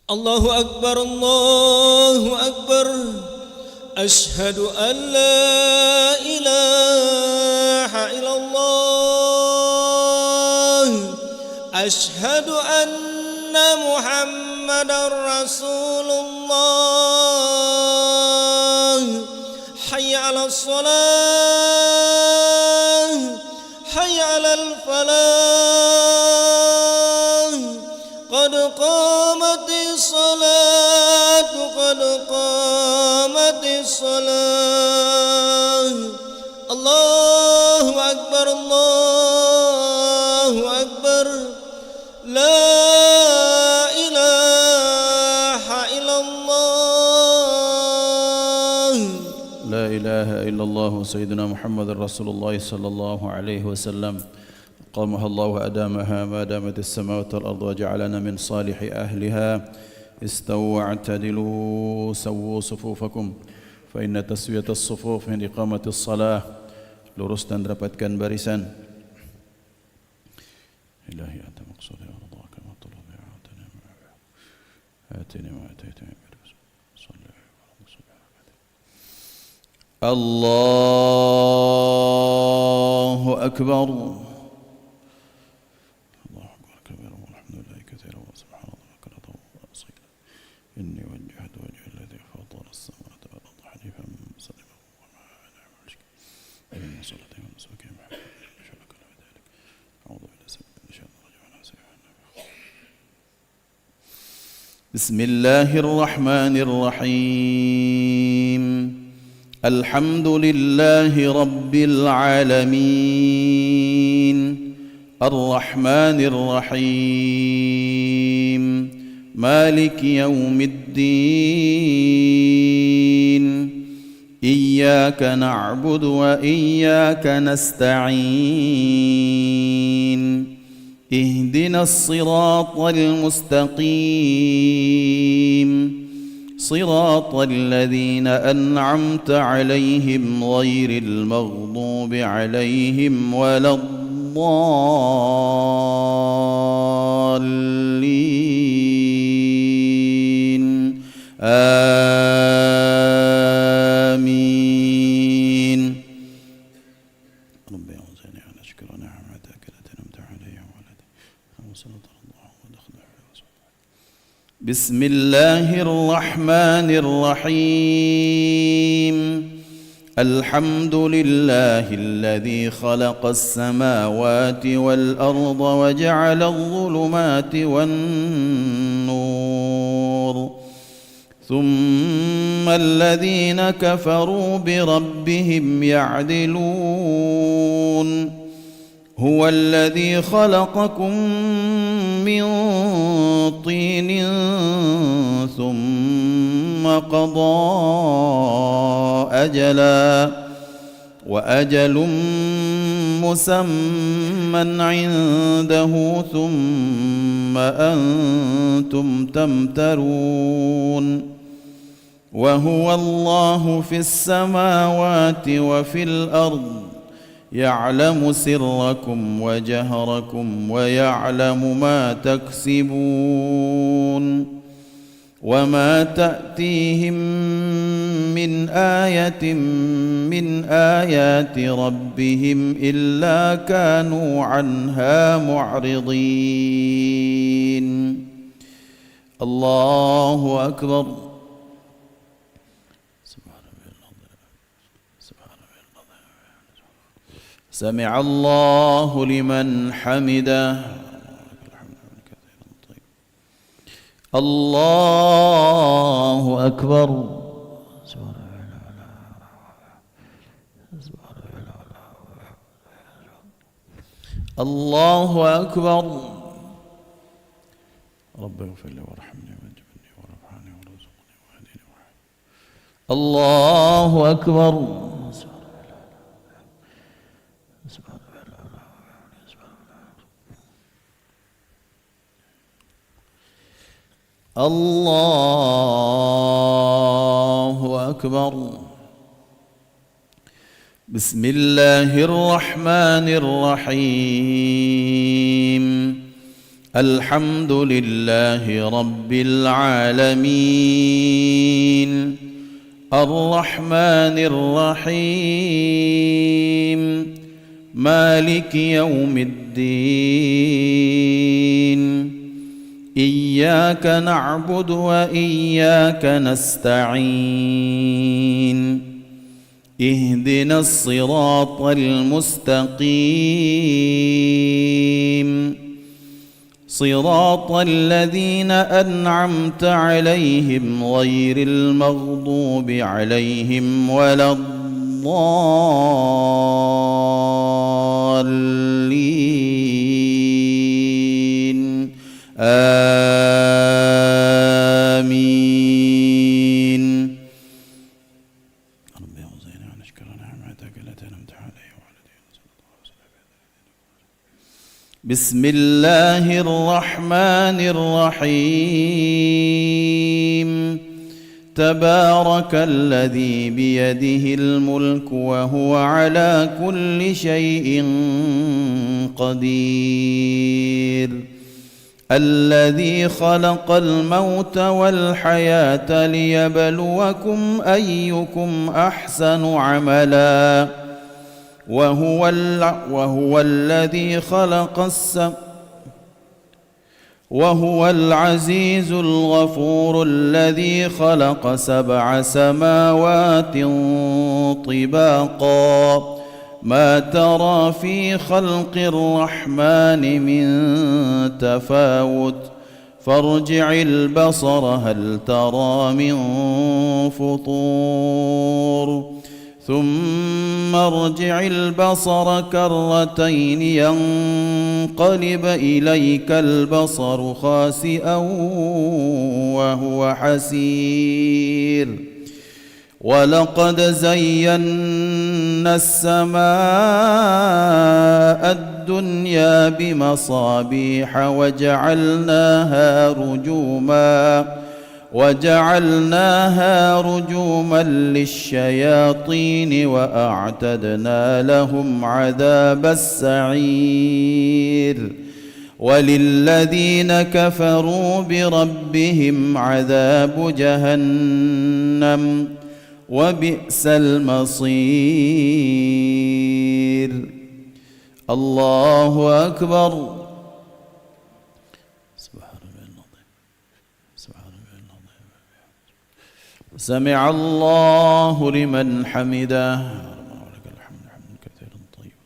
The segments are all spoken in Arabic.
الله أكبر الله أكبر. أشهد أن لا إله إلا الله. أشهد أن محمدا رسول الله. حي على الصلاة حي على الفلاح. قد قامت الصلاة قد قامت الصلاة. الله أكبر الله أكبر. لا إله إلا الله. لا إله إلا الله سيدنا محمد رسول الله صلى الله عليه وسلم. قامها الله وأدامها ما دامت السماوات والأرض وجعلنا من صالح أهلها. استووا واعتدلوا سووا صفوفكم فإن تسوية الصفوف من إقامة الصلاة. Lurus dan rapatkan barisan. Ilahi anta maqsudi wa ridhaka wa talabi wa atini ma ataitani Allahu Akbar. إني وجهت وجه الذي فطر السماوات والأرض حنيفا مسلما وما أنا من المشركين. إن صلاتي ونسكي محمد شرك له ذلك. أعوذ بالله من الشيطان الرجيم. بسم الله الرحمن الرحيم. الحمد لله رب العالمين الرحمن الرحيم مالك يوم الدين. إياك نعبد وإياك نستعين. اهدنا الصراط المستقيم صراط الذين أنعمت عليهم غير المغضوب عليهم ولا الضالين. آمين. ربي أوزعني أن أشكر نعمتك التي أنعمت علي وعلى بسم الله الرحمن الرحيم. الحمد لله الذي خلق السماوات والأرض وجعل الظلمات والنور ثم الذين كفروا بربهم يعدلون. هو الذي خلقكم من طين ثم قضى أجلا وأجل مسمى عنده ثم أنتم تمترون. وهو الله في السماوات وفي الأرض يعلم سركم وجهركم ويعلم ما تكسبون. وما تأتيهم من آية من آيات ربهم إلا كانوا عنها معرضين. الله أكبر. سمع الله لمن حمده. الله أكبر. الله أكبر. رب اغفر لي وارحمني واجبرني وارفعني وارزقني واهدني الله أكبر. الله أكبر. بسم الله الرحمن الرحيم. الحمد لله رب العالمين الرحمن الرحيم مالك يوم الدين إياك نعبد وإياك نستعين اهدنا الصراط المستقيم صراط الذين أنعمت عليهم غير المغضوب عليهم ولا الضالين آمين. ربي أوزعني أن أشكر نعمتك التي أنعمت علي وعلى بسم الله الرحمن الرحيم تبارك الذي بيده الملك وهو على كل شيء قدير الذي خلق الموت والحياة ليبلوكم أيكم أحسن عملا وهو العزيز الغفور الذي خلق 7 سماوات طباقا ما ترى في خلق الرحمن من تفاوت فارجع البصر هل ترى من فطور ثم ارجع البصر كرتين ينقلب إليك البصر خاسئا وهو حسير ولقد زينا السماء الدنيا بمصابيح وجعلناها رجوما للشياطين وأعتدنا لهم عذاب السعير وللذين كفروا بربهم عذاب جهنم وبئس المصير. الله أكبر. سمع الله لمن حمده ولك الحمد حمدا كثيرا طيبا.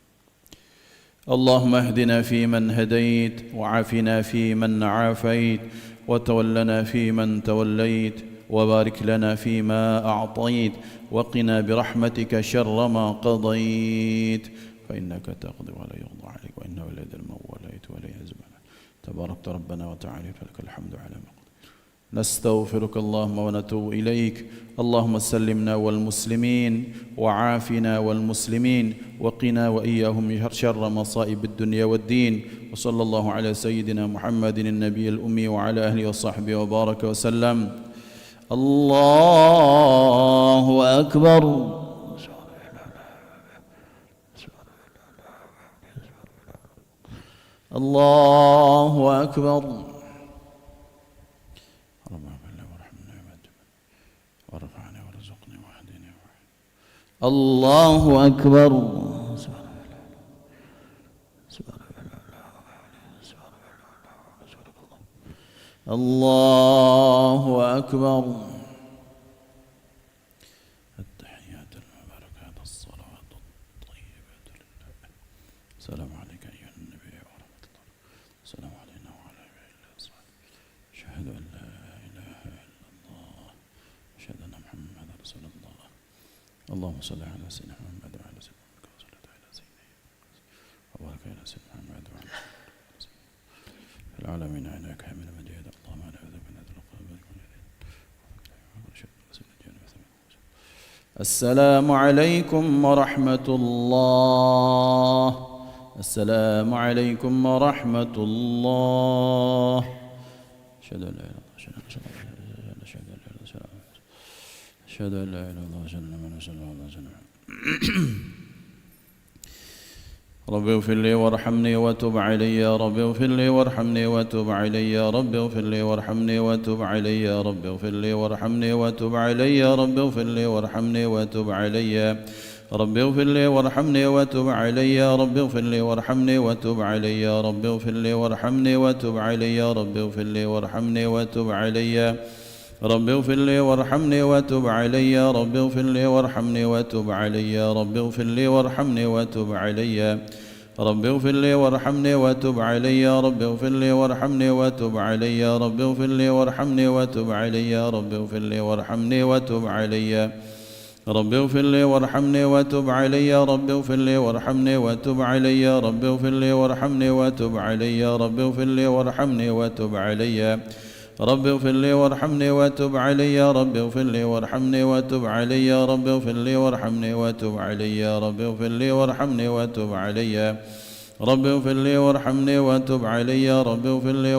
اللهم اهدنا فيمن هديت وعافنا فيمن عافيت وتولنا فيمن توليت وبارك لنا فيما أعطيت وقنا برحمتك شر ما قضيت فإنك تقضي ولا يقضى عليك وإنه لا يذل من وليت ولا يعز من تباركت ربنا وتعالى فلك الحمد على ما نستغفرك اللهم ونتوب إليك. اللهم سلمنا والمسلمين وعافنا والمسلمين وقنا وإياهم شر مصائب الدنيا والدين وصلى الله على سيدنا محمد النبي الأمي وعلى أهله وصحبه وبارك وسلم. الله أكبر. الله أكبر. وارفعني وارزقني واهدني الله أكبر. الله أكبر. التحيات المباركات الصلوات الطيبات لله. السلام عليك أيها النبي ورحمة الله. السلام علينا وعلى عباد الله الصالحين. أشهد أن لا إله إلا الله أشهد أن محمدا رسول الله. اللهم صل على سيدنا محمد وعلى سيدنا محمد كما صليت على سيدنا وبارك على سيدنا محمد وعلى سيدنا في العالمين إنك حميد مجيد. اللهم لا يذهب من هذا القلب. السلام عليكم ورحمة الله. السلام عليكم ورحمة الله. أشهد أن لا إله إلا الله أشهد أن لا إله إلا الله أشهد أن محمدا رسول الله. رب اغفر لي وارحمني وتب علي يا رب اغفر لي وارحمني وتب علي يا رب اغفر لي وارحمني وتب علي يا رب اغفر لي وارحمني وتب علي يا رب اغفر لي وارحمني وتب علي رب اغفر لي وارحمني وتب علي يا رب اغفر لي وارحمني وتب علي يا رب اغفر لي وارحمني وتب علي يا رب اغفر لي وارحمني وتب علي رب اغفر لي وارحمني وتب علي يا رب اغفر لي وارحمني وتب علي يا رب اغفر لي وارحمني وتب علي رب اغفر لي وارحمني وتب علي يا رب اغفر لي وارحمني وتب علي يا رب اغفر لي وارحمني وتب علي يا رب اغفر لي وارحمني وتب علي رب اغفر لي وارحمني وتب علي يا رب اغفر لي وارحمني وتب علي يا رب اغفر لي وارحمني وتب علي يا رب اغفر لي وارحمني وتب علي رب اغفر لي وارحمني وتب علي يا رب اغفر لي وارحمني وتب علي يا رب اغفر لي وارحمني وتب علي يا رب اغفر لي وارحمني وتب علي رب اغفر لي وارحمني وتب علي يا رب اغفر لي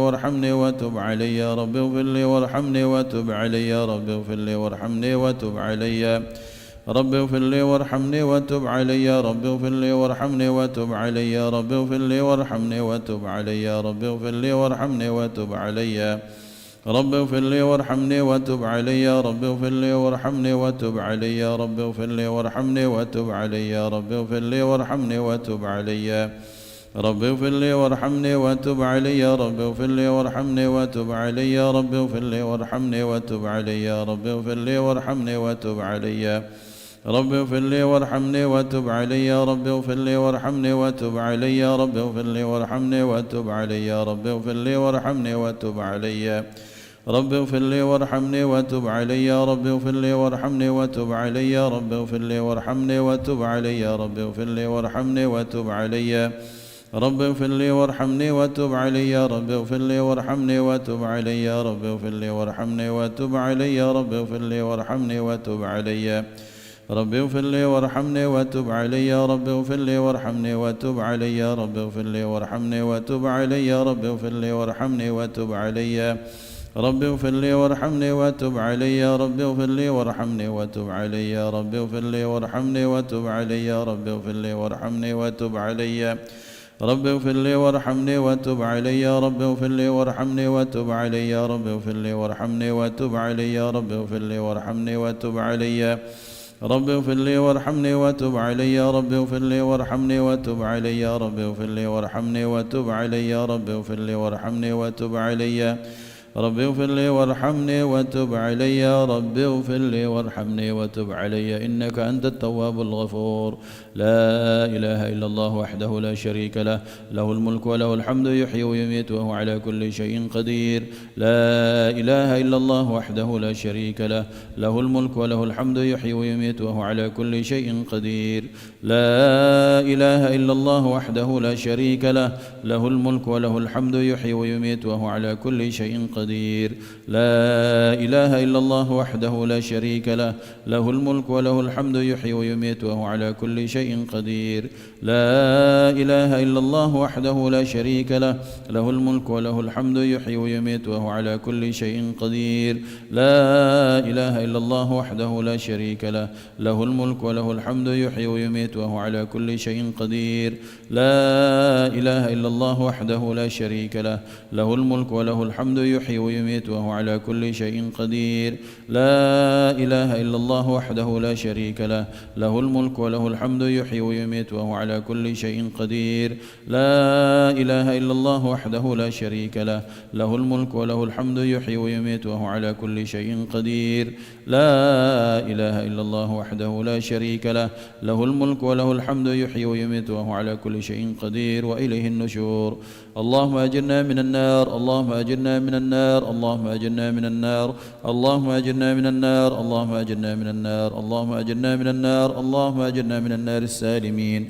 وارحمني وتب علي يا رب اغفر لي وارحمني وتب علي يا رب اغفر لي وارحمني وتب علي رب اغفر لي وارحمني وتب علي يا رب اغفر لي وارحمني وتب علي يا رب اغفر لي وارحمني وتب علي يا رب اغفر لي وارحمني وتب علي رب اغفر لي وارحمني وتب علي يا رب اغفر لي وارحمني وتب علي يا رب اغفر لي وارحمني وتب علي يا رب اغفر لي وارحمني وتب علي رب اغفر لي وارحمني وتب علي يا رب اغفر لي وارحمني وتب علي يا رب اغفر لي وارحمني وتب علي يا رب اغفر لي وارحمني وتب علي رب اغفر لي وارحمني وتب علي يا رب اغفر لي وارحمني وتب علي يا رب اغفر لي وارحمني وتب علي يا رب اغفر لي وارحمني وتب علي رب اغفر لي وارحمني وتب علي يا رب اغفر لي وارحمني وتب علي يا رب اغفر لي وارحمني وتب علي يا رب اغفر لي وارحمني وتب علي رب اغفر لي وارحمني وتب علي يا رب اغفر لي وارحمني وتب علي يا رب اغفر لي وارحمني وتب علي يا رب اغفر لي وارحمني وتب علي رب اغفر لي وارحمني وتب علي يا رب اغفر لي وارحمني وتب علي يا رب اغفر لي وارحمني وتب علي يا رب اغفر لي وارحمني وتب علي رب اغفر لي وارحمني وتب علي يا رب اغفر لي وارحمني وتب علي يا رب اغفر لي وارحمني وتب علي يا رب اغفر لي وارحمني وتب علي رب اغفر لي وارحمني وتب علي يا رب اغفر لي وارحمني وتب علي يا رب اغفر لي وارحمني وتب علي يا رب اغفر لي وارحمني وتب علي رب اغفر لي وارحمني وتب علي يا رب اغفر لي وارحمني وتب علي يا رب اغفر لي وارحمني وتب علي يا رب اغفر لي وارحمني وتب علي رب اغفر لي وارحمني وتب علي يا رب اغفر لي وارحمني وتب علي إنك أنت التواب الغفور لا إله إلا الله وحده لا شريك له له الملك وله الحمد يحيي ويميت وهو على كل شيء قدير لا إله إلا الله وحده لا شريك له له الملك وله الحمد يحيي ويميت وهو على كل شيء قدير لا إله إلا الله وحده لا شريك له له الملك وله الحمد يحيي ويميت وهو على كل شيء قدير لا إله إلا الله وحده لا شريك له له الملك وله الحمد يحيي ويميت وهو على كل شيء قدير لا إله إلا الله وحده لا شريك له له الملك وله الحمد يحيي ويميت وهو على كل شيء قدير لا إله إلا الله وحده لا شريك له له الملك وله الحمد يحيي ويميت وهو على كل شيء قدير لا إله إلا الله وحده لا شريك له له الملك وله الحمد يحيي ويميت وهو على كل شيء قدير لا إله إلا الله وحده لا شريك له له الملك وله الحمد يحيي ويميت وهو على كل شيء قدير لا إله إلا الله وحده لا شريك له له الملك وله الحمد يحيي ويميت وهو على كل شيء قدير لا إله إلا الله وحده لا شريك له له الملك وله الحمد يحيي ويميت وهو على كل شيء قدير وإليه النشور اللهم أجرنا من النار اللهم أجرنا من النار اللهم أجرنا من النار اللهم أجرنا من النار اللهم أجرنا من النار اللهم أجرنا من النار اللهم أجرنا من النار السالمين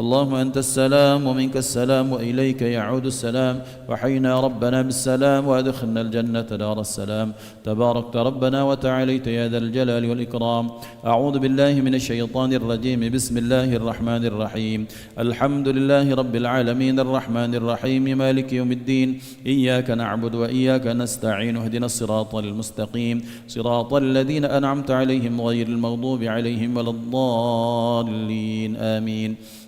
اللهم أنت السلام ومنك السلام وإليك يعود السلام وحينا ربنا بالسلام وأدخلنا الجنة دار السلام تباركت ربنا وتعاليت يا ذا الجلال والإكرام أعوذ بالله من الشيطان الرجيم بسم الله الرحمن الرحيم الحمد لله رب العالمين الرحمن الرحيم مالك يوم الدين إياك نعبد وإياك نستعين اهدنا الصراط المستقيم صراط الذين أنعمت عليهم غير المغضوب عليهم ولا الضالين آمين